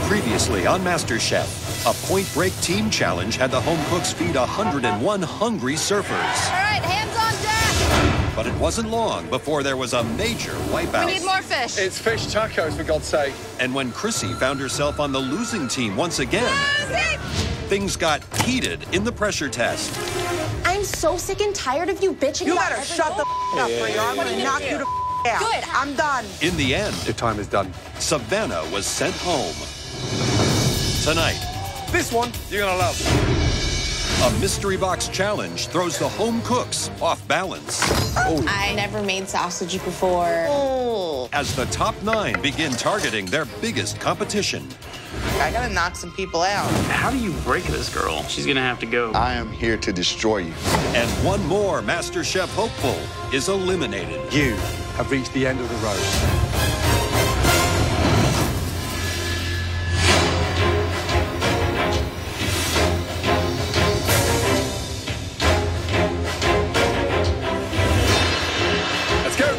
Previously on MasterChef, a point-break team challenge had the home cooks feed 101 hungry surfers. All right, hands on deck. But it wasn't long before there was a major wipeout. We need more fish. It's fish tacos, for God's sake. And when Chrissy found herself on the losing team once again, things got heated in the pressure test. I'm so sick and tired of you bitching. You better shut the up, Rhea. I'm gonna knock you the out. Good. I'm done. In the end, Your time is done. Savannah was sent home. Tonight, This one, you're gonna love. a mystery box challenge throws the home cooks off balance. I never made sausage before. As the top 9 begin targeting their biggest competition. I gotta knock some people out. How do you break this girl? She's gonna have to go. I am here to destroy you. And one more MasterChef hopeful is eliminated. You have reached the end of the road. Let's go.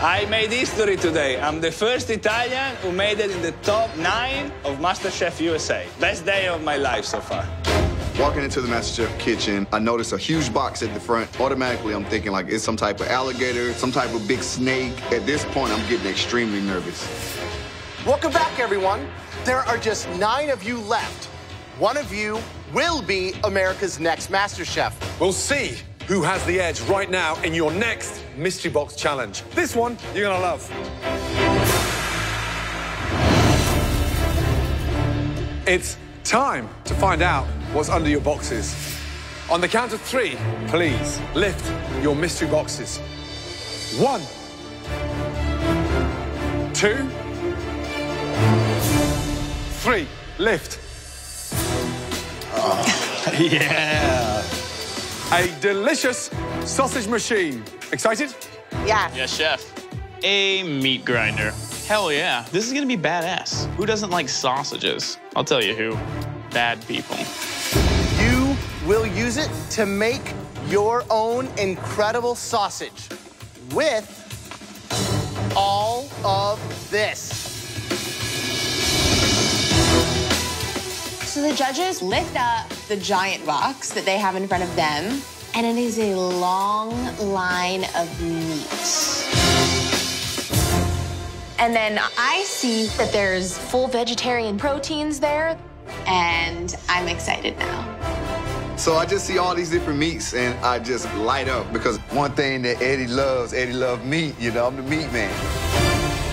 I made history today. I'm the first Italian who made it in the top 9 of MasterChef USA. Best day of my life so far. Walking into the MasterChef kitchen, I noticed a huge box at the front. Automatically, I'm thinking like it's some type of alligator, some type of big snake. At this point, I'm getting extremely nervous. Welcome back, everyone. There are just 9 of you left. One of you will be America's next MasterChef. We'll see who has the edge right now in your next mystery box challenge. This one, you're gonna love. It's time to find out what's under your boxes. On the count of 3, please lift your mystery boxes. 1, 2, 3, lift. Yeah. A delicious sausage machine. Excited? Yeah. Yeah, chef. A meat grinder. Hell yeah. This is gonna be badass. Who doesn't like sausages? I'll tell you who. Bad people. You will use it to make your own incredible sausage with all of this. So the judges lift up the giant box that they have in front of them, and it is a long line of meat. And then I see that there's full vegetarian proteins there, and I'm excited now. So I just see all these different meats, and I just light up because one thing that Eddie loves meat. You know, I'm the meat man.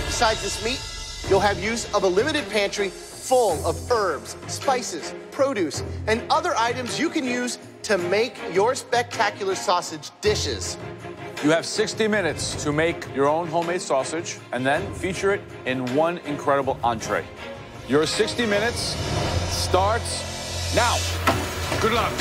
Besides this meat, you'll have use of a limited pantry full of herbs, spices, produce, and other items you can use to make your spectacular sausage dishes. You have 60 minutes to make your own homemade sausage and then feature it in one incredible entree. Your 60 minutes starts now. Good luck.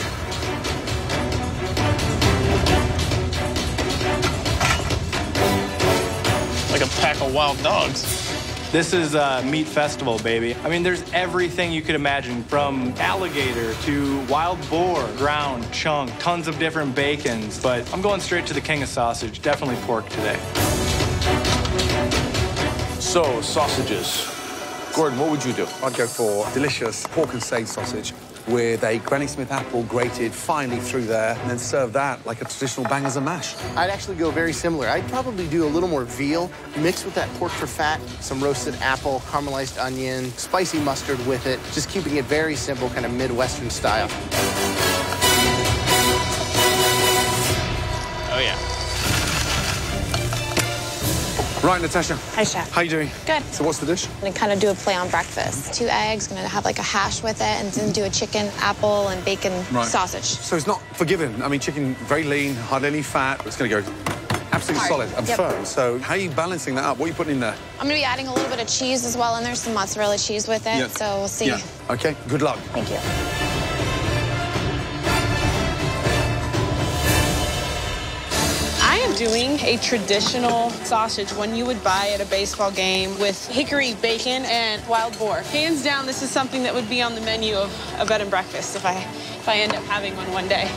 Like a pack of wild dogs. This is a meat festival, baby. I mean, there's everything you could imagine, from alligator to wild boar, ground, chunk, tons of different bacons. But I'm going straight to the king of sausage, definitely pork today. So, sausages. Gordon, what would you do? I'd go for delicious pork and sage sausage with a Granny Smith apple grated finely through there, and then serve that like a traditional bangers and mash. I'd actually go very similar. I'd probably do a little more veal, mixed with that pork for fat, some roasted apple, caramelized onion, spicy mustard with it, just keeping it very simple, kind of Midwestern style. Oh yeah. Right, Natasha. Hi, Chef. How you doing? Good. So what's the dish? I'm gonna kind of do a play on breakfast. 2 eggs, gonna have like a hash with it, and then do a chicken, apple, and bacon sausage. So it's not forgiving. I mean, chicken, very lean, hardly any fat. It's going to go absolutely solid and firm. So how are you balancing that up? What are you putting in there? I'm gonna be adding a little bit of cheese as well, and there's some mozzarella cheese with it, so we'll see. Yeah. Okay, good luck. Thank you. I am doing a traditional sausage, one you would buy at a baseball game, with hickory bacon and wild boar. Hands down, this is something that would be on the menu of a bed and breakfast if I end up having one day.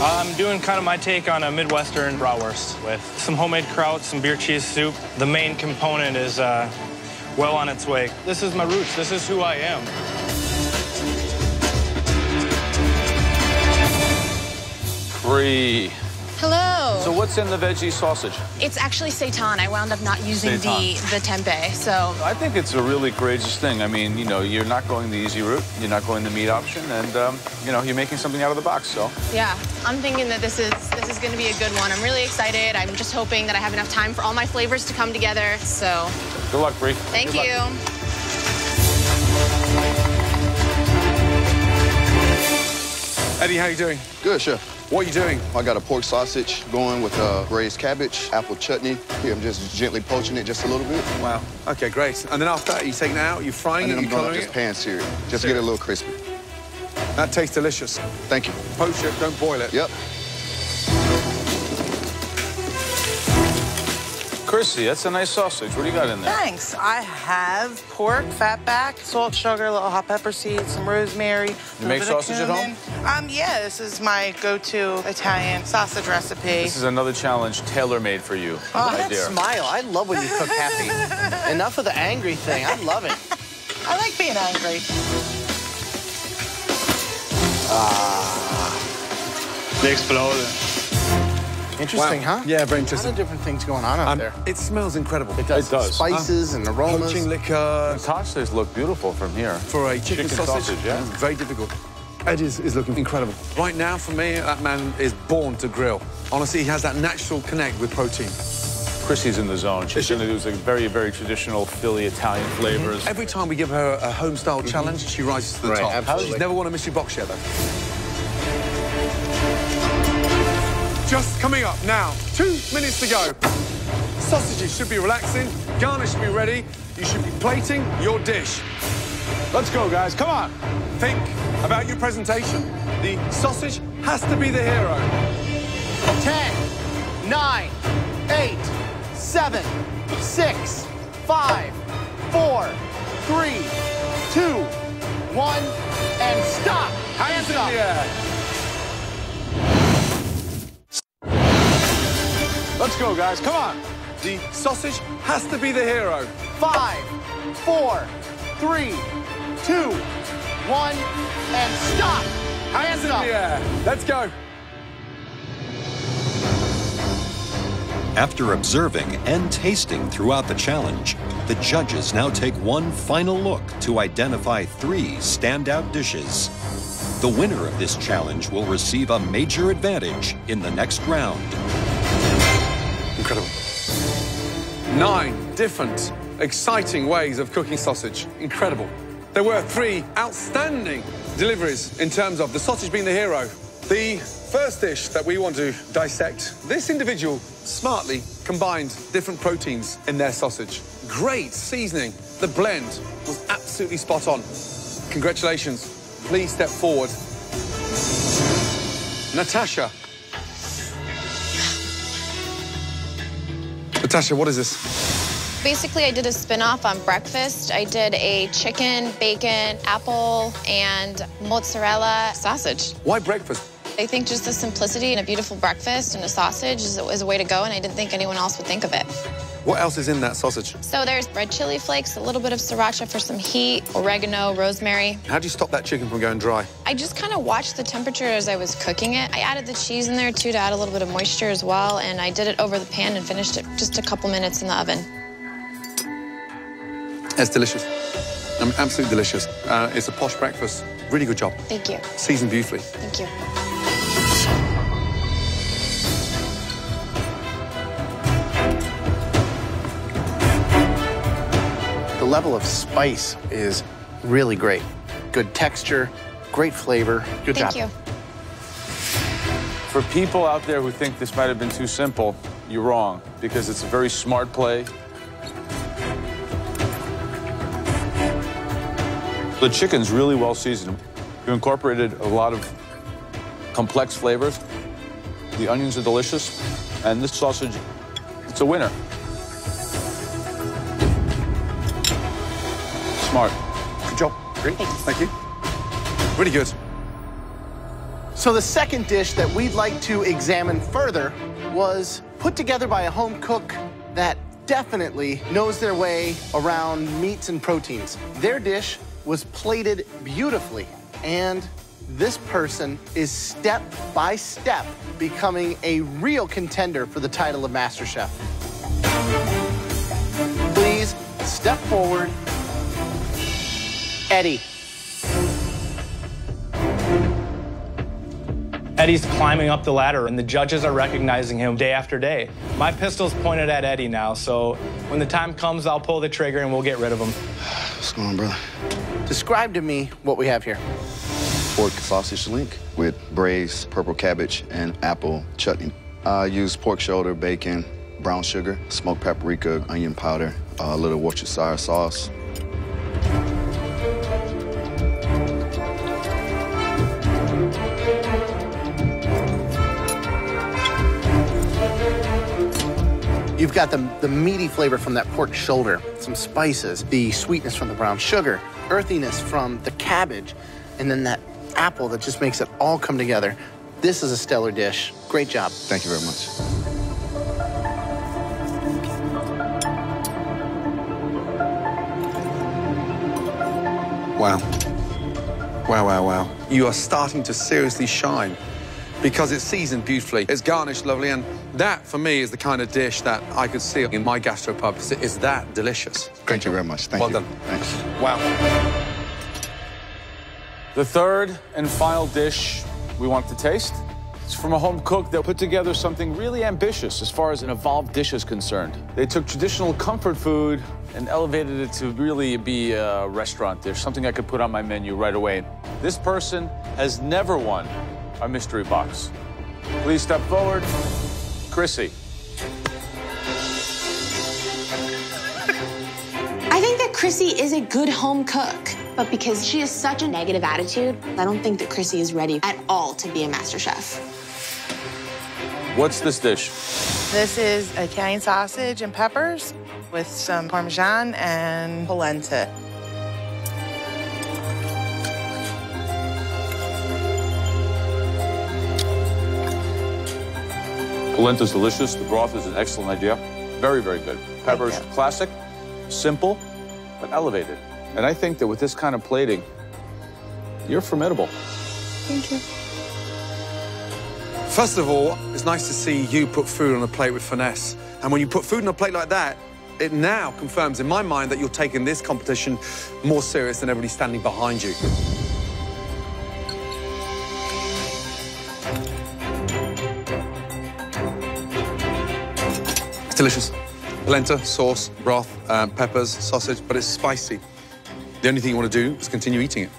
I'm doing kind of my take on a Midwestern bratwurst with some homemade kraut, some beer cheese soup. The main component is well on its way. This is my roots. This is who I am. Free. Hello. So what's in the veggie sausage? It's actually seitan. I wound up not using the tempeh, so. I think it's a really courageous thing. I mean, you know, you're not going the easy route. You're not going the meat option, and you know, you're making something out of the box. So. Yeah, I'm thinking that this is going to be a good one. I'm really excited. I'm just hoping that I have enough time for all my flavors to come together. So. Good luck, Bree. Thank you. Eddie, how you doing? Good, Chef. What are you doing? I got a pork sausage going with braised cabbage, apple chutney. Here, I'm just gently poaching it just a little bit. Wow. Okay, great. And then after that, you taking it out, you're frying it, And then you're I'm going to colouring just it? pan sear it, just to get it a little crispy. That tastes delicious. Thank you. Poach it, don't boil it. Yep. Chrissy, that's a nice sausage. What do you got in there? Thanks. I have pork, fat back, salt, sugar, a little hot pepper seeds, some rosemary. You make sausage at home? Yeah, this is my go-to Italian sausage recipe. This is another challenge tailor-made for you, Oh, my that dear. smile. I love when you cook happy. Enough of the angry thing. I love it. I like being angry. They exploded. Interesting, Wow. huh? Yeah, very A lot interesting. of different things going on out there. It smells incredible. It does. It does. Spices and aromas. Poaching liquor. The tostas look beautiful from here. For a chicken sausage, yeah. it's very difficult. Ed is looking incredible. Right now, for me, that man is born to grill. Honestly, he has that natural connect with protein. Chrissy's in the zone. She's going to do some very, very traditional Philly Italian flavors. Every time we give her a home-style challenge, she rises to the Right, top. absolutely. She's never won a mystery box yet, though. Just coming up now, 2 minutes to go. Sausages should be relaxing, garnish should be ready. You should be plating your dish. Let's go, guys. Come on. Think about your presentation. The sausage has to be the hero. 10, 9, 8, 7, 6, 5, 4, 3, 2, 1, and stop. Hands in the air. Let's go, guys. Come on. The sausage has to be the hero. 5, 4, 3, 2, 1, and stop. Hands in the air. Let's go. After observing and tasting throughout the challenge, the judges now take one final look to identify 3 standout dishes. The winner of this challenge will receive a major advantage in the next round. Incredible. 9 different, exciting ways of cooking sausage. Incredible. There were 3 outstanding deliveries in terms of the sausage being the hero. The first dish that we want to dissect, this individual smartly combined different proteins in their sausage. Great seasoning. The blend was absolutely spot on. Congratulations. Please step forward. Natasha. Natasha, what is this? Basically, I did a spin-off on breakfast. I did a chicken, bacon, apple, and mozzarella sausage. Why breakfast? I think just the simplicity and a beautiful breakfast and a sausage is a way to go, and I didn't think anyone else would think of it. What else is in that sausage? So there's red chili flakes, a little bit of sriracha for some heat, oregano, rosemary. How do you stop that chicken from going dry? I just kind of watched the temperature as I was cooking it. I added the cheese in there, too, to add a little bit of moisture as well, and I did it over the pan and finished it just a couple minutes in the oven. It's delicious. Absolutely delicious. It's a posh breakfast. Really good job. Thank you. Seasoned beautifully. Thank you. The level of spice is really great. Good texture, great flavor. Good job. Thank you. For people out there who think this might have been too simple, you're wrong, because it's a very smart play. The chicken's really well seasoned. You incorporated a lot of complex flavors. The onions are delicious, and this sausage, it's a winner. Smart. Good job. Great. Thank you. Really good. So the second dish that we'd like to examine further was put together by a home cook that definitely knows their way around meats and proteins. Their dish was plated beautifully, and this person is step by step becoming a real contender for the title of MasterChef. Please step forward. Eddie. Eddie's climbing up the ladder, and the judges are recognizing him day after day. My pistol's pointed at Eddie now, so when the time comes, I'll pull the trigger and we'll get rid of him. What's going on, brother? Describe to me what we have here. Pork sausage link with braised purple cabbage and apple chutney. I use pork shoulder, bacon, brown sugar, smoked paprika, onion powder, a little Worcestershire sauce. You've got the meaty flavor from that pork shoulder, some spices, the sweetness from the brown sugar, earthiness from the cabbage, and then that apple that just makes it all come together. This is a stellar dish. Great job. Thank you very much. Wow. Wow, wow, wow. You are starting to seriously shine because it's seasoned beautifully, it's garnished lovely, and that, for me, is the kind of dish that I could see in my gastropub. It's that delicious. Thank you very much. Thank you. Well done. Thanks. Wow. The third and final dish we want to taste. It's from a home cook that put together something really ambitious as far as an evolved dish is concerned. They took traditional comfort food and elevated it to really be a restaurant dish, something I could put on my menu right away. This person has never won a mystery box. Please step forward. Chrissy. I think that Chrissy is a good home cook, but because she has such a negative attitude, I don't think that Chrissy is ready at all to be a MasterChef. What's this dish? This is Italian sausage and peppers with some Parmesan and polenta. Polenta's delicious. The broth is an excellent idea. Very, very good. Peppers, classic, simple, but elevated. And I think that with this kind of plating, you're formidable. Thank you. First of all, it's nice to see you put food on a plate with finesse. And when you put food on a plate like that, it now confirms in my mind that you're taking this competition more serious than everybody standing behind you. It's delicious. Polenta, sauce, broth, peppers, sausage, but it's spicy. The only thing you want to do is continue eating it.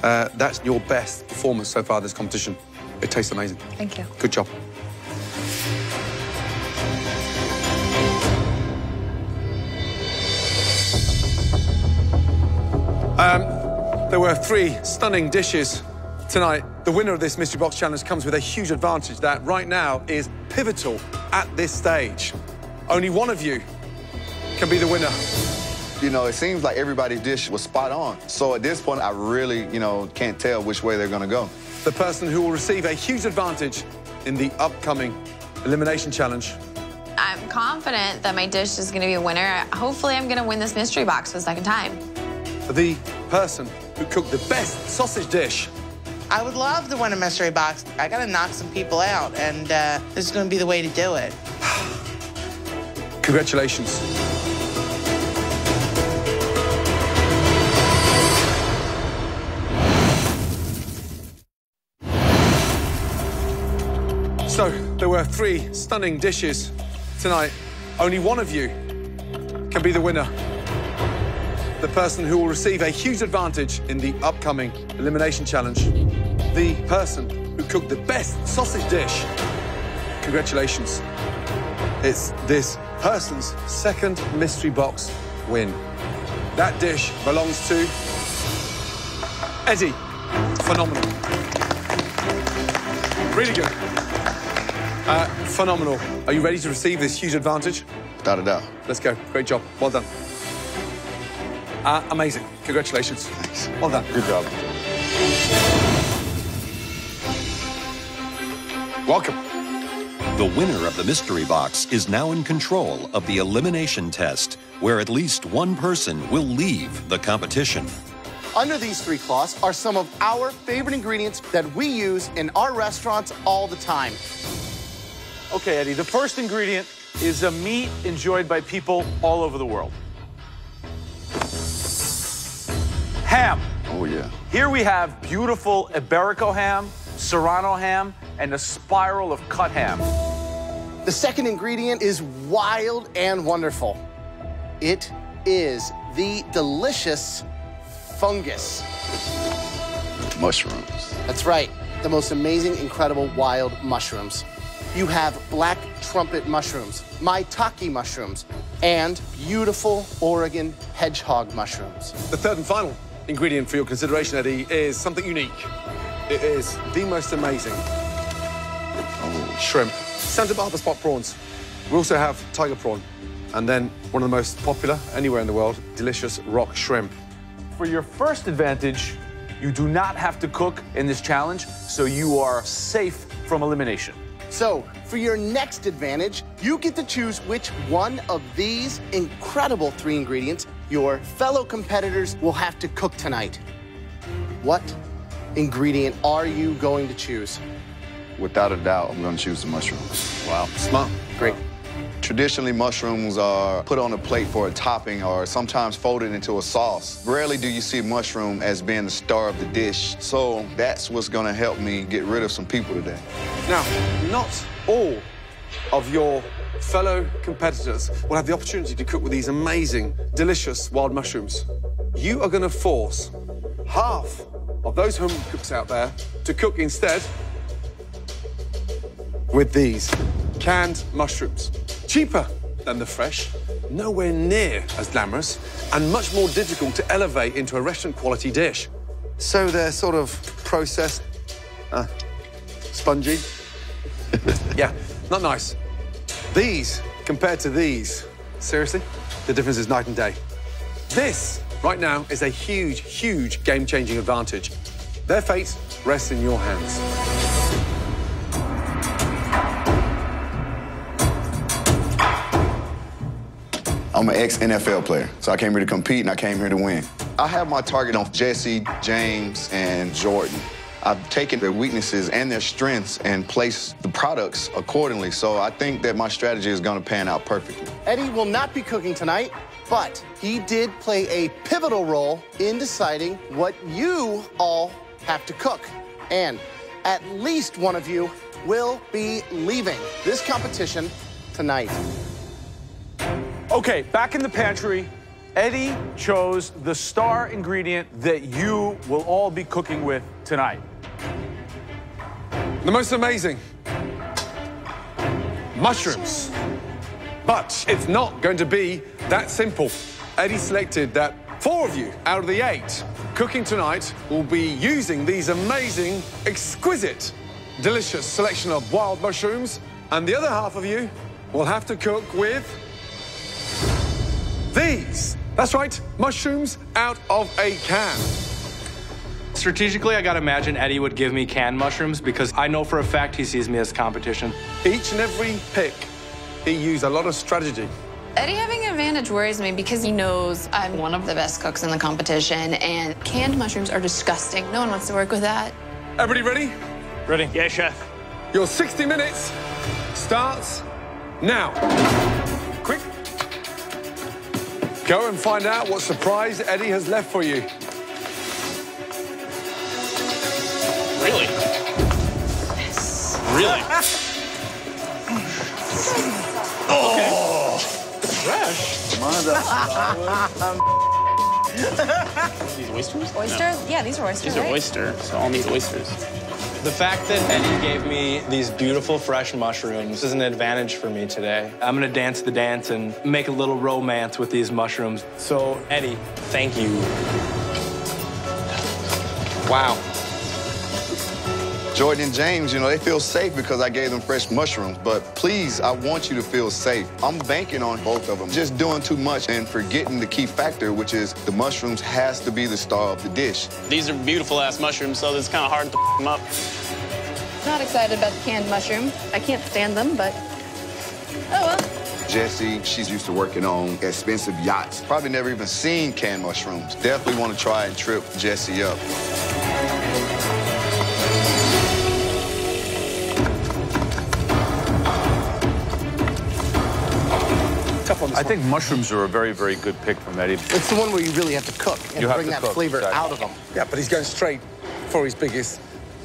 That's your best performance so far this competition. It tastes amazing. Thank you. Good job. There were 3 stunning dishes tonight. The winner of this Mystery Box Challenge comes with a huge advantage that right now is pivotal at this stage. Only one of you can be the winner. You know, it seems like everybody's dish was spot on. So at this point, I really, can't tell which way they're gonna go. The person who will receive a huge advantage in the upcoming Elimination Challenge. I'm confident that my dish is gonna be a winner. Hopefully I'm gonna win this mystery box for the second time. The person who cooked the best sausage dish. I would love to win a mystery box. I gotta knock some people out, and this is gonna be the way to do it. Congratulations. So, there were 3 stunning dishes tonight. Only one of you can be the winner. The person who will receive a huge advantage in the upcoming Elimination Challenge. The person who cooked the best sausage dish. Congratulations. It's this person's second mystery box win. That dish belongs to Eddie. Phenomenal. Really good. Phenomenal. Are you ready to receive this huge advantage? Without a doubt. Let's go. Great job. Well done. Amazing. Congratulations. Thanks. Well done. Good job. Welcome. The winner of the mystery box is now in control of the elimination test, where at least one person will leave the competition. Under these 3 cloths are some of our favorite ingredients that we use in our restaurants all the time. Okay, Eddie, the first ingredient is a meat enjoyed by people all over the world. Ham. Oh, yeah. Here we have beautiful Iberico ham, Serrano ham, and a spiral of cut ham. The second ingredient is wild and wonderful. It is the delicious fungus. Mushrooms. That's right, the most amazing, incredible wild mushrooms. You have black trumpet mushrooms, maitake mushrooms, and beautiful Oregon hedgehog mushrooms. The third and final ingredient for your consideration, Eddie, is something unique. It is the most amazing shrimp. Santa Barbara spot prawns. We also have tiger prawn. And then one of the most popular anywhere in the world, delicious rock shrimp. For your first advantage, you do not have to cook in this challenge, so you are safe from elimination. So, for your next advantage, you get to choose which one of these incredible 3 ingredients your fellow competitors will have to cook tonight. What ingredient are you going to choose? Without a doubt, I'm going to choose the mushrooms. Wow, smart. Great. Traditionally, mushrooms are put on a plate for a topping or sometimes folded into a sauce. Rarely do you see mushroom as being the star of the dish, so that's what's going to help me get rid of some people today. Now, not all of your fellow competitors will have the opportunity to cook with these amazing, delicious wild mushrooms. You are going to force half of those home cooks out there to cook instead with these canned mushrooms. Cheaper than the fresh, nowhere near as glamorous, and much more difficult to elevate into a restaurant-quality dish. So they're sort of processed, spongy. Yeah, not nice. These, compared to these, seriously, the difference is night and day. This, right now, is a huge, huge game-changing advantage. Their fate rests in your hands. I'm an ex-NFL player, so I came here to compete and I came here to win. I have my target on Jesse, James, and Jordan. I've taken their weaknesses and their strengths and placed the products accordingly, so I think that my strategy is going to pan out perfectly. Eddie will not be cooking tonight, but he did play a pivotal role in deciding what you all have to cook. And at least one of you will be leaving this competition tonight. Okay, back in the pantry, Eddie chose the star ingredient that you will all be cooking with tonight. The most amazing mushrooms. But it's not going to be that simple. Eddie selected that 4 of you out of the 8 cooking tonight will be using these amazing, exquisite, delicious selection of wild mushrooms, and the other half of you will have to cook with these. That's right, mushrooms out of a can. Strategically, I gotta imagine Eddie would give me canned mushrooms because I know for a fact he sees me as competition. Each and every pick, he used a lot of strategy. Eddie having an advantage worries me because he knows I'm one of the best cooks in the competition, and canned mushrooms are disgusting. No one wants to work with that. Everybody ready? Ready? Yeah, chef. Your 60 minutes starts now. Quick. Go and find out what surprise Eddie has left for you. Really? Yes. Really? Oh! Fresh. These oysters? Oysters? No. Yeah, these are oysters, These are right? oysters, so I'll need oysters. The fact that Eddie gave me these beautiful fresh mushrooms is an advantage for me today. I'm gonna dance the dance and make a little romance with these mushrooms. So, Eddie, thank you. Wow. Jordan and James, you know, they feel safe because I gave them fresh mushrooms, but please, I want you to feel safe. I'm banking on both of them. Just doing too much and forgetting the key factor, which is the mushrooms has to be the star of the dish. These are beautiful-ass mushrooms, so it's kind of hard to f them up. Not excited about the canned mushroom. I can't stand them, but oh well. Jessie, she's used to working on expensive yachts. Probably never even seen canned mushrooms. Definitely want to try and trip Jessie up. I think mushrooms are a very, very good pick from Eddie. It's the one where you really have to cook and bring that flavor out of them. Yeah, but he's going straight for his biggest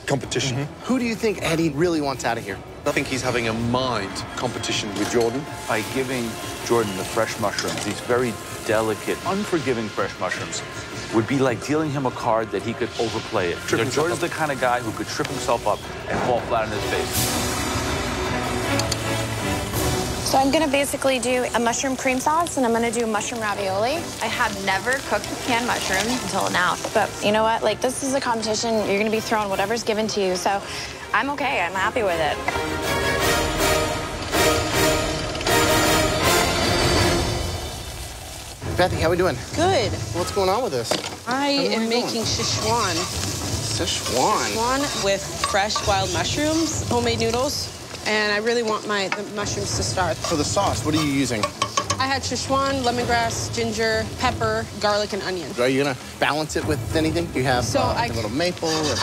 competition. Who do you think Eddie really wants out of here? I think he's having a mind competition with Jordan. By giving Jordan the fresh mushrooms, these very delicate, unforgiving fresh mushrooms, would be like dealing him a card that he could overplay it. Jordan's the kind of guy who could trip himself up and fall flat on his face. So I'm gonna basically do a mushroom cream sauce and I'm gonna do a mushroom ravioli. I have never cooked with canned mushrooms until now. But you know what? Like, this is a competition. You're gonna be thrown whatever's given to you. So I'm okay. I'm happy with it. Bethy, how we doing? Good. What's going on with this? I am making Szechuan. Szechuan? Szechuan with fresh wild mushrooms, homemade noodles. And I really want the mushrooms to start. For the sauce, what are you using? I had Szechuan, lemongrass, ginger, pepper, garlic, and onion. Are you gonna balance it with anything? You have like a little maple? Or...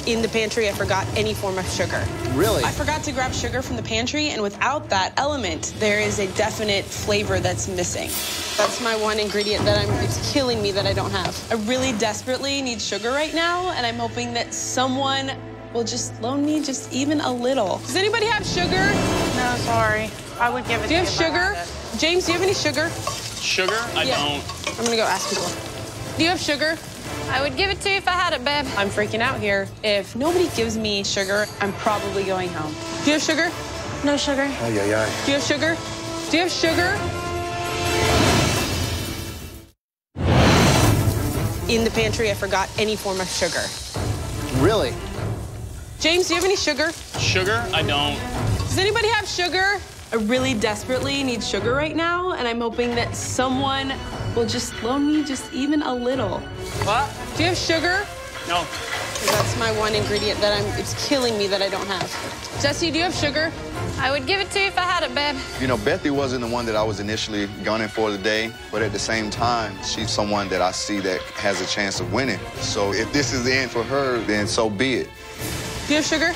In the pantry, I forgot any form of sugar. Really? I forgot to grab sugar from the pantry, and without that element, there is a definite flavor that's missing. That's my one ingredient that it's killing me that I don't have. I really desperately need sugar right now, and I'm hoping that someone will just loan me just even a little. Does anybody have sugar? No, sorry. I would give it to you. Do you have sugar? James, do you have any sugar? Sugar? I don't. I'm gonna go ask people. Do you have sugar? I would give it to you if I had it, babe. I'm freaking out here. If nobody gives me sugar, I'm probably going home. Do you have sugar? No sugar. Ay, ay, ay. Do you have sugar? Do you have sugar? In the pantry, I forgot any form of sugar. Really? James, do you have any sugar? Sugar? I don't. Does anybody have sugar? I really desperately need sugar right now, and I'm hoping that someone will just loan me just even a little. What? Do you have sugar? No. That's my one ingredient that it's killing me that I don't have. Jesse, do you have sugar? I would give it to you if I had it, babe. You know, Bethy wasn't the one that I was initially gunning for today, but at the same time, she's someone that I see that has a chance of winning. So if this is the end for her, then so be it. Do you have sugar?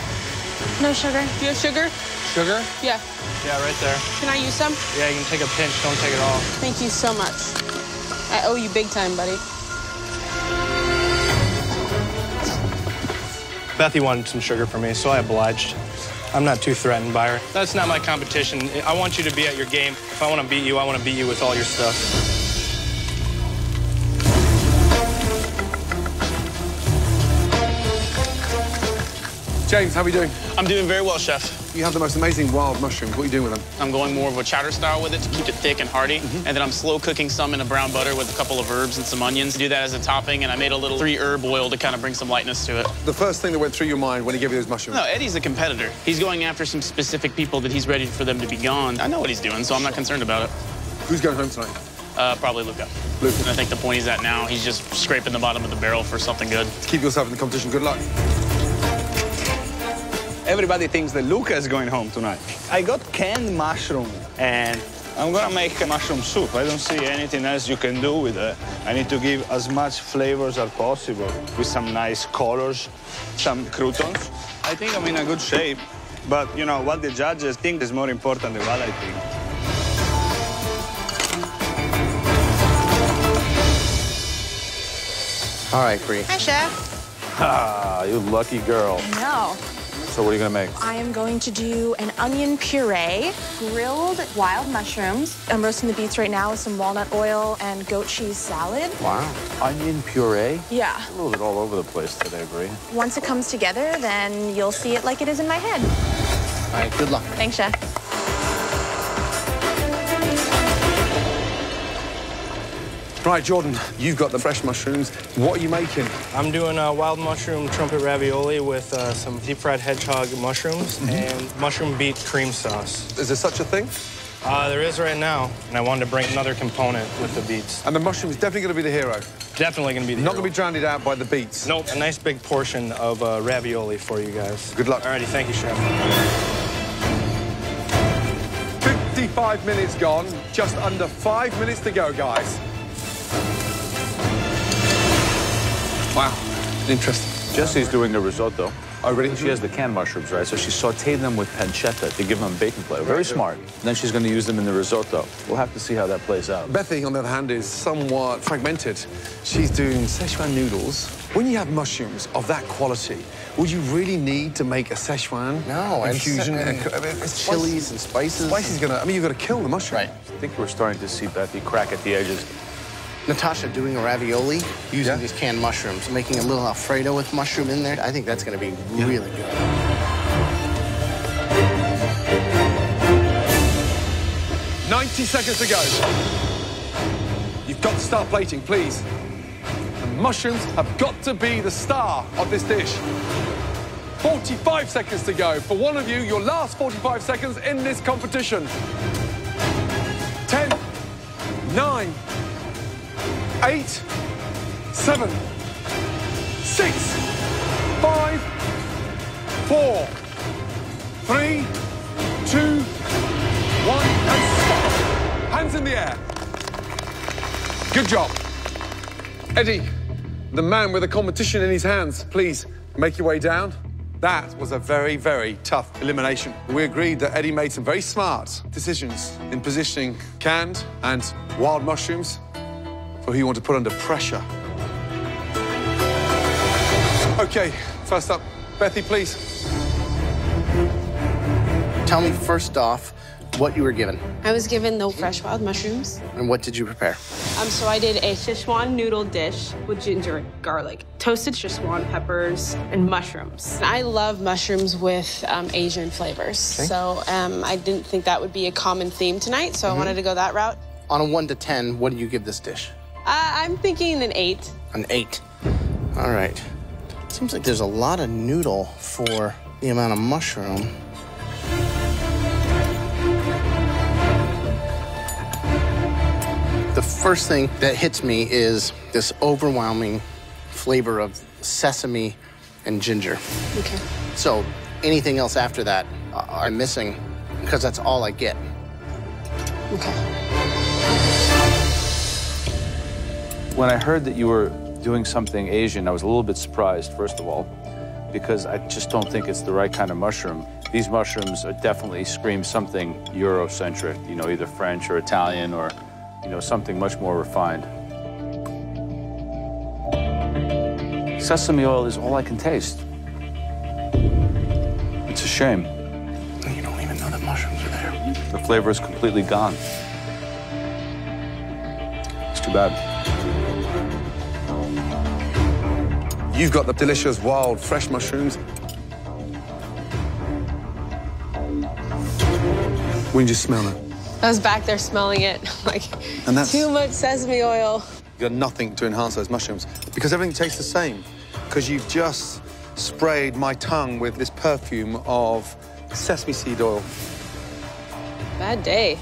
No sugar. Do you have sugar? Sugar? Yeah. Yeah, right there. Can I use some? Yeah, you can take a pinch, don't take it all. Thank you so much. I owe you big time, buddy. Bethy wanted some sugar for me, so I obliged. I'm not too threatened by her. That's not my competition. I want you to be at your game. If I want to beat you, I want to beat you with all your stuff. James, how are we doing? I'm doing very well, chef. You have the most amazing wild mushrooms. What are you doing with them? I'm going more of a chowder style with it to keep it thick and hearty. And then I'm slow cooking some in a brown butter with a couple of herbs and some onions. Do that as a topping, and I made a little 3-herb oil to kind of bring some lightness to it. The first thing that went through your mind when he gave you those mushrooms? No, Eddie's a competitor. He's going after some specific people that he's ready for them to be gone. I know what he's doing, so I'm not concerned about it. Who's going home tonight? Probably Luca. Luca. And I think the point he's at now, he's just scraping the bottom of the barrel for something good. Keep yourself in the competition. Good luck. Everybody thinks that Luca is going home tonight. I got canned mushroom, and I'm gonna make a mushroom soup. I don't see anything else you can do with it. I need to give as much flavors as possible with some nice colors, some croutons. I think I'm in a good shape, but you know, what the judges think is more important than what I think. All right, Bree. Hi, Chef. Ah, you lucky girl. No. So what are you gonna make? I am going to do an onion puree, grilled wild mushrooms. I'm roasting the beets right now with some walnut oil and goat cheese salad. Wow. Onion puree? Yeah. A little bit all over the place today, Bree. Once it comes together, then you'll see it like it is in my head. All right, good luck. Thanks, Chef. Right, Jordan, you've got the fresh mushrooms. What are you making? I'm doing a wild mushroom trumpet ravioli with some deep-fried hedgehog mushrooms and mushroom beet cream sauce. Is there such a thing? There is right now, and I wanted to bring another component with the beets. And the mushroom is definitely going to be the hero. Definitely going to be the Not hero. going to be drowned out by the beets. Nope, a nice big portion of ravioli for you guys. Good luck. Alrighty, thank you, Chef. 55 minutes gone, just under 5 minutes to go, guys. Wow, interesting. Jesse's doing the risotto. Oh, really? She has the canned mushrooms, right? So she sauteed them with pancetta to give them a bacon flavor. Very smart. And then she's going to use them in the risotto. We'll have to see how that plays out. Bethy, on the other hand, is somewhat fragmented. She's doing Szechuan noodles. When you have mushrooms of that quality, would you really need to make a Szechuan infusion? It's chilies and spices. Spice is gonna, I mean, you've got to kill the mushroom. Right. I think we're starting to see Bethy crack at the edges. Natasha doing a ravioli using these canned mushrooms, making a little Alfredo with mushroom in there. I think that's going to be really good. "90 seconds to go. You've got to start plating, please. The mushrooms have got to be the star of this dish. 45 seconds to go. For one of you, your last 45 seconds in this competition. 10, 9, 8, 7, 6, 5, 4, 3, 2, 1, and stop. Hands in the air. Good job. Eddie, the man with the competition in his hands, please make your way down. That was a very, very tough elimination. We agreed that Eddie made some very smart decisions in positioning canned and wild mushrooms for who you want to put under pressure. Okay, first up, Bethy, please. Tell me first off what you were given. I was given the fresh wild mushrooms. And what did you prepare? So I did a Szechuan noodle dish with ginger and garlic, toasted Szechuan peppers, and mushrooms. I love mushrooms with Asian flavors. Okay. So I didn't think that would be a common theme tonight, so I wanted to go that route. On a 1 to 10, what do you give this dish? I'm thinking an 8. An 8. All right. Seems like there's a lot of noodle for the amount of mushroom. The first thing that hits me is this overwhelming flavor of sesame and ginger. Okay. So anything else after that, I'm missing because that's all I get. Okay. When I heard that you were doing something Asian, I was a little bit surprised, first of all, because I just don't think it's the right kind of mushroom. These mushrooms are definitely scream something Eurocentric, you know, either French or Italian or, you know, something much more refined. Sesame oil is all I can taste. It's a shame. You don't even know that mushrooms are there. The flavor is completely gone. It's too bad. You've got the delicious wild fresh mushrooms. When did you smell it? I was back there smelling it, like, And that's- too much sesame oil. You've got nothing to enhance those mushrooms because everything tastes the same. Because you've just sprayed my tongue with this perfume of sesame seed oil. Bad day.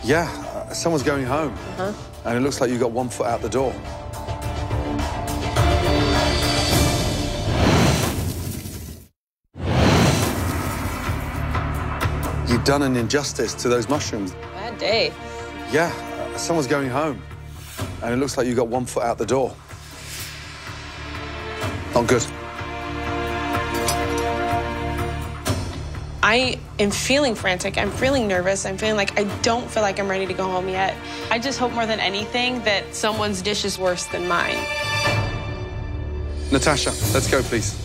Yeah, someone's going home. Huh? And it looks like you've got 1 foot out the door. You've done an injustice to those mushrooms. Bad day. Yeah, someone's going home. And it looks like you've got 1 foot out the door. Not good. I am feeling frantic. I'm feeling nervous. I'm feeling like I don't feel like I'm ready to go home yet. I just hope more than anything that someone's dish is worse than mine. Natasha, let's go, please.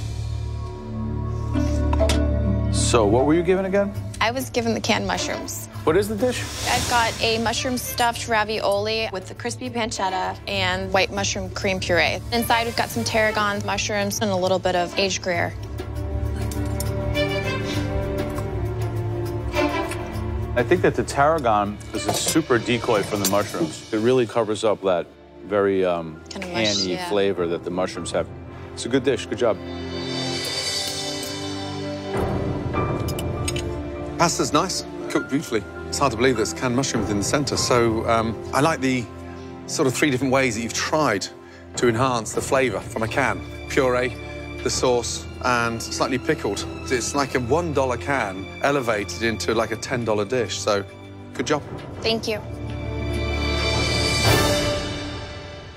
So, what were you given again? I was given the canned mushrooms. What is the dish? I've got a mushroom stuffed ravioli with the crispy pancetta and white mushroom cream puree. Inside, we've got some tarragon mushrooms and a little bit of aged Gruyere. I think that the tarragon is a super decoy from the mushrooms. It really covers up that very canny flavor that the mushrooms have. It's a good dish. Good job. Pasta's nice. cooked beautifully. It's hard to believe there's canned mushrooms in the center. So I like the sort of 3 different ways that you've tried to enhance the flavor from a can. Puree, the sauce, and slightly pickled. It's like a $1 can elevated into like a $10 dish. So good job. Thank you.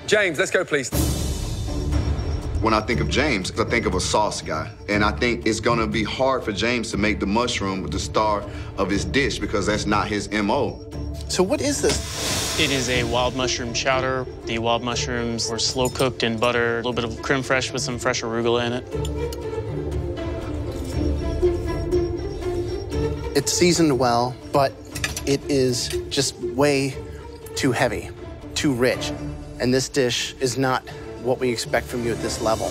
James, let's go, please. When I think of James, I think of a sauce guy. And I think it's gonna be hard for James to make the mushroom the star of his dish because that's not his MO. So what is this? It is a wild mushroom chowder. The wild mushrooms were slow cooked in butter, a little bit of creme fraiche with some fresh arugula in it. It's seasoned well, but it is just way too heavy, too rich. And this dish is not what we expect from you at this level.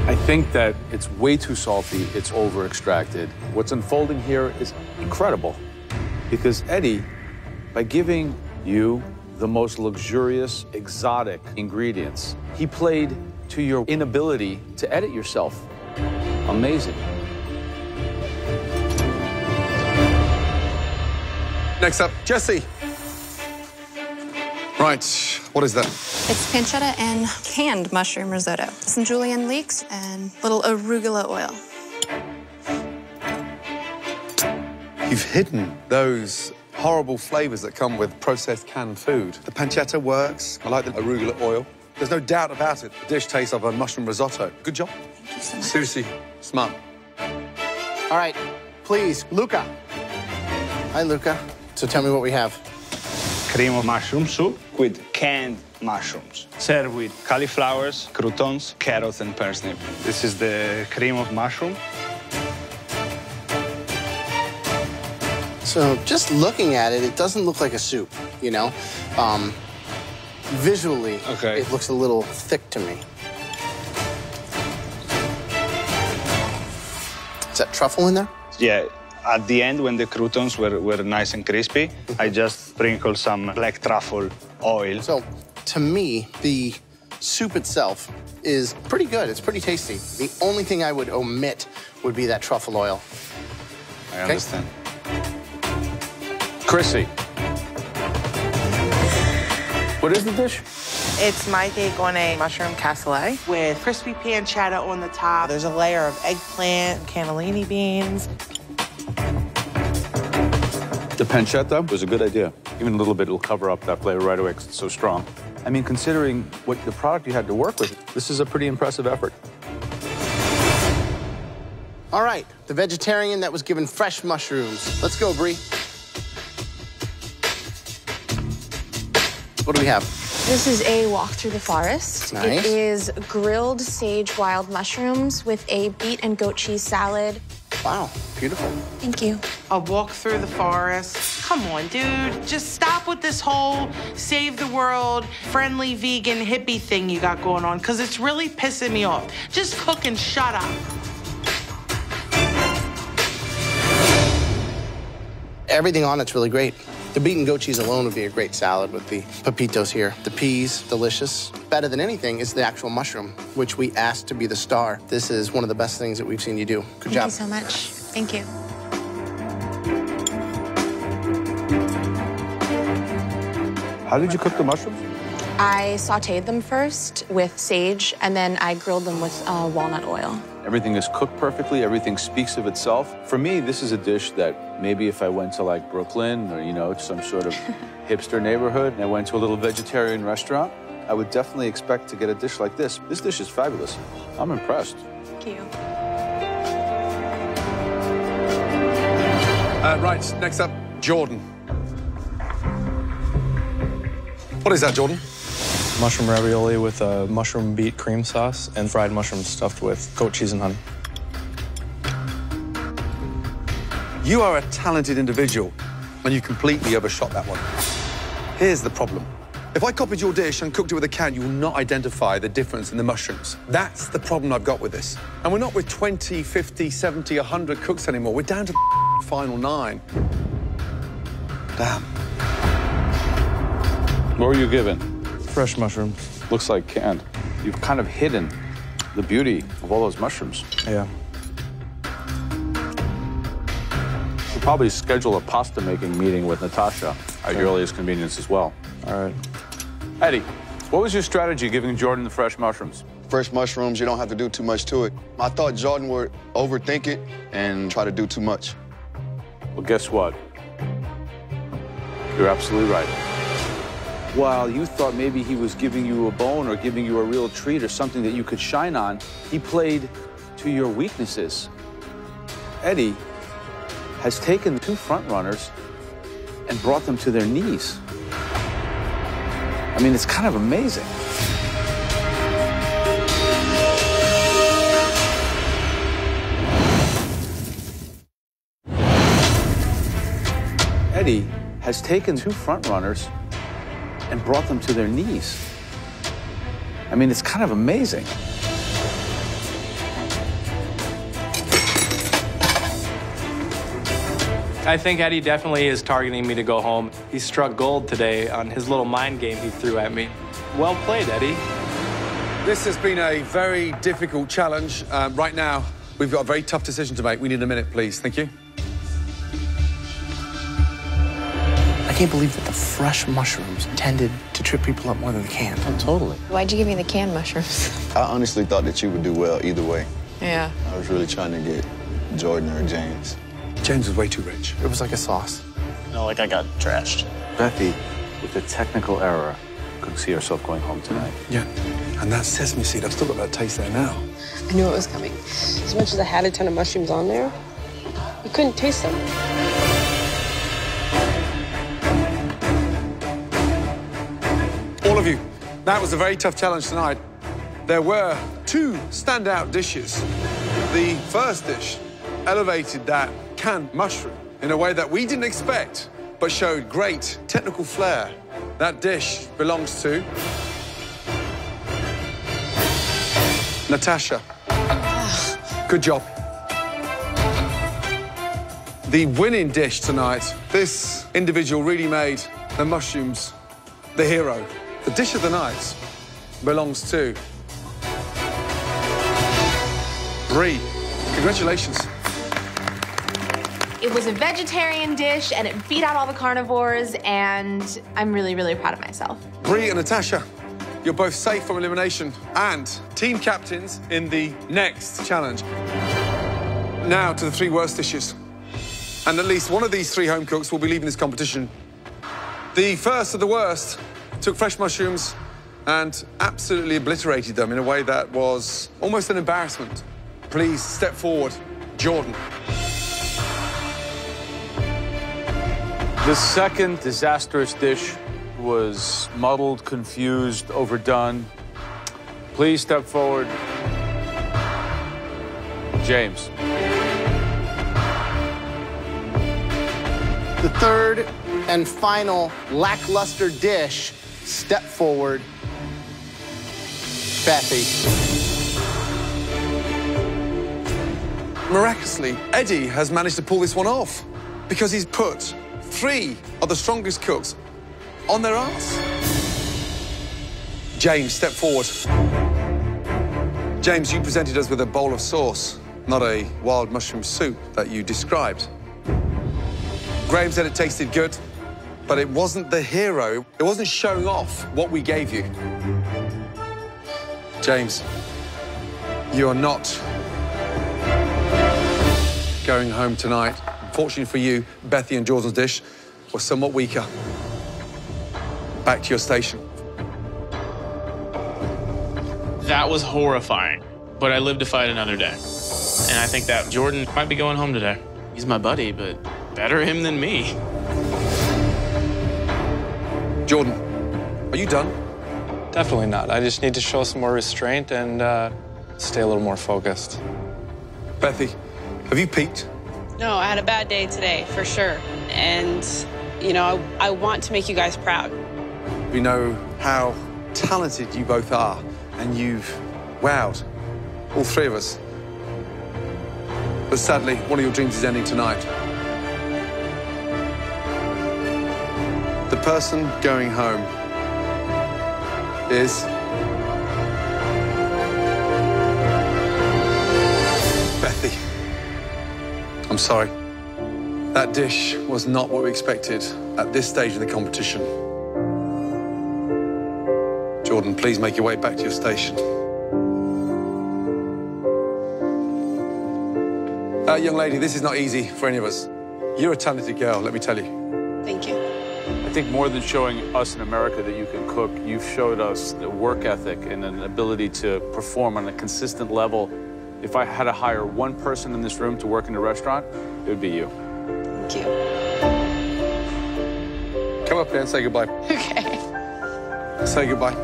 I think that it's way too salty, it's over-extracted. What's unfolding here is incredible because Eddie, by giving you the most luxurious, exotic ingredients, he played to your inability to edit yourself. Amazing. Next up, Jesse. Right, what is that? It's pancetta and canned mushroom risotto. Some julienne leeks and little arugula oil. You've hidden those horrible flavors that come with processed canned food. The pancetta works. I like the arugula oil. There's no doubt about it. The dish tastes of a mushroom risotto. Good job. Thank you so much. Seriously, smart. All right, please, Luca. Hi, Luca. So tell me what we have. Cream of mushroom soup with canned mushrooms. Served with cauliflowers, croutons, carrots, and parsnip. This is the cream of mushroom. So just looking at it, it doesn't look like a soup, you know? Visually, it looks a little thick to me. Is that truffle in there? Yeah. At the end, when the croutons were nice and crispy, I just sprinkled some black truffle oil. So, to me, the soup itself is pretty good. It's pretty tasty. The only thing I would omit would be that truffle oil. I understand. Chrissy. What is the dish? It's my take on a mushroom cassoulet with crispy pancetta on the top. There's a layer of eggplant, cannellini beans. The pancetta was a good idea. Even a little bit will cover up that flavor right away because it's so strong. I mean, considering what the product you had to work with, this is a pretty impressive effort. All right, the vegetarian that was given fresh mushrooms. Let's go, Bree. What do we have? This is a walk through the forest. Nice. It is grilled sage wild mushrooms with a beet and goat cheese salad. Wow, beautiful. Thank you. A walk through the forest. Come on, dude. Just stop with this whole save the world, friendly vegan hippie thing you got going on, because it's really pissing me off. Just cook and shut up. Everything on it's really great. The beet and goat cheese alone would be a great salad with the pepitos here. The peas, delicious. Better than anything is the actual mushroom, which we asked to be the star. This is one of the best things that we've seen you do. Good job. Thank you so much. Thank you. How did you cook the mushrooms? I sauteed them first with sage, and then I grilled them with walnut oil. Everything is cooked perfectly. Everything speaks of itself. For me, this is a dish that maybe if I went to like Brooklyn or, you know, some sort of hipster neighborhood and I went to a little vegetarian restaurant, I would definitely expect to get a dish like this. This dish is fabulous. I'm impressed. Thank you. Right, next up, Jordan. What is that, Jordan? Mushroom ravioli with a mushroom beet cream sauce and fried mushrooms stuffed with goat cheese and honey. You are a talented individual, and you completely overshot that one. Here's the problem. If I copied your dish and cooked it with a can, you will not identify the difference in the mushrooms. That's the problem I've got with this. And we're not with 20, 50, 70, 100 cooks anymore. We're down to the final 9. Damn. What were you given? Fresh mushrooms. Looks like canned. You've kind of hidden the beauty of all those mushrooms. Yeah. We'll probably schedule a pasta making meeting with Natasha at your earliest convenience as well. All right. Eddie, what was your strategy giving Jordan the fresh mushrooms? Fresh mushrooms, you don't have to do too much to it. I thought Jordan would overthink it and try to do too much. Well, guess what? You're absolutely right. While you thought maybe he was giving you a bone or giving you a real treat or something that you could shine on, he played to your weaknesses. Eddie has taken 2 front runners and brought them to their knees. I mean, it's kind of amazing. Eddie has taken 2 front runners and brought them to their knees. I mean, it's kind of amazing. I think Eddie definitely is targeting me to go home. He struck gold today on his little mind game he threw at me. Well played, Eddie. This has been a very difficult challenge. Right now, we've got a very tough decision to make. We need a minute, please. Thank you. I can't believe that the fresh mushrooms tended to trip people up more than the canned. Oh, totally. Why'd you give me the canned mushrooms? I honestly thought that you would do well either way. Yeah. I was really trying to get Jordan or James. James was way too rich. It was like a sauce. No, like I got trashed. Bethy, with a technical error, couldn't see herself going home tonight. Yeah, and that sesame seed, I've still got that taste there now. I knew it was coming. As much as I had a ton of mushrooms on there, you couldn't taste them. All of you, that was a very tough challenge tonight. There were 2 standout dishes. The first dish elevated that canned mushroom in a way that we didn't expect, but showed great technical flair. That dish belongs to Natasha. Good job. The winning dish tonight, this individual really made the mushrooms the hero. The dish of the night belongs to Bree. Congratulations. It was a vegetarian dish, and it beat out all the carnivores, and I'm really, really proud of myself. Bree and Natasha, you're both safe from elimination and team captains in the next challenge. Now to the 3 worst dishes. And at least one of these 3 home cooks will be leaving this competition. The first of the worst took fresh mushrooms and absolutely obliterated them in a way that was almost an embarrassment. Please step forward, Jordan. The second disastrous dish was muddled, confused, overdone. Please step forward, James. The third and final lackluster dish, step forward, Bethy. Miraculously, Eddie has managed to pull this one off because he's put 3 of the strongest cooks on their arse. James, step forward. James, you presented us with a bowl of sauce, not a wild mushroom soup that you described. Graham said it tasted good, but it wasn't the hero. It wasn't showing off what we gave you. James, you're not going home tonight. Fortunately for you, Bethy and Jordan's dish was somewhat weaker. Back to your station. That was horrifying, but I lived to fight another day. And I think that Jordan might be going home today. He's my buddy, but better him than me. Jordan, are you done? Definitely not. I just need to show some more restraint and stay a little more focused. Bethy, have you peaked? No, I had a bad day today, for sure. And, you know, I want to make you guys proud. We know how talented you both are, and you've wowed all 3 of us. But sadly, one of your dreams is ending tonight. The person going home sorry. That dish was not what we expected at this stage in the competition. Jordan, please make your way back to your station. Young lady, this is not easy for any of us. You're a talented girl, let me tell you. Thank you. I think more than showing us in America that you can cook, you've showed us a work ethic and an ability to perform on a consistent level. If I had to hire one person in this room to work in a restaurant, it would be you. Thank you. Come up here and say goodbye. Okay. Say goodbye.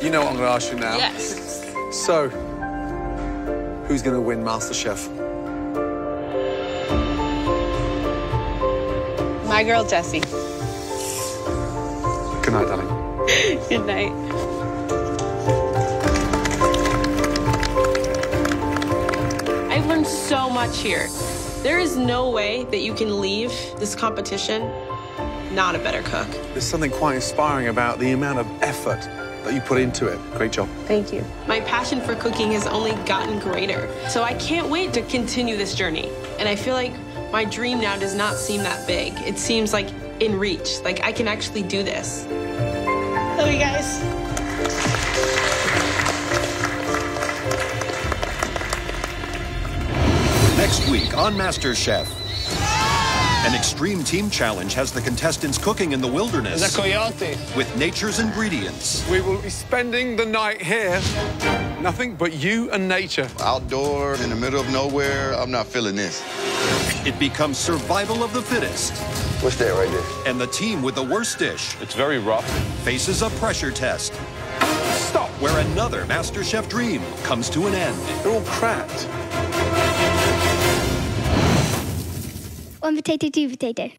You know what I'm going to ask you now. Yes. So, who's going to win MasterChef? My girl, Jessie. Good night, darling. Good night. I've learned so much here. There is no way that you can leave this competition not a better cook. There's something quite inspiring about the amount of effort that you put into it. Great job. Thank you. My passion for cooking has only gotten greater. So I can't wait to continue this journey. And I feel like my dream now does not seem that big. It seems like in reach. Like I can actually do this. Love you guys. Next week on MasterChef. An extreme team challenge has the contestants cooking in the wilderness. There's a coyote. With nature's ingredients. We will be spending the night here. Nothing but you and nature. Outdoor, in the middle of nowhere, I'm not feeling this. It becomes survival of the fittest. What's that right there? And the team with the worst dish It's very rough. faces a pressure test. Stop! Where another MasterChef dream comes to an end. They're all cracked. One potato, two potato.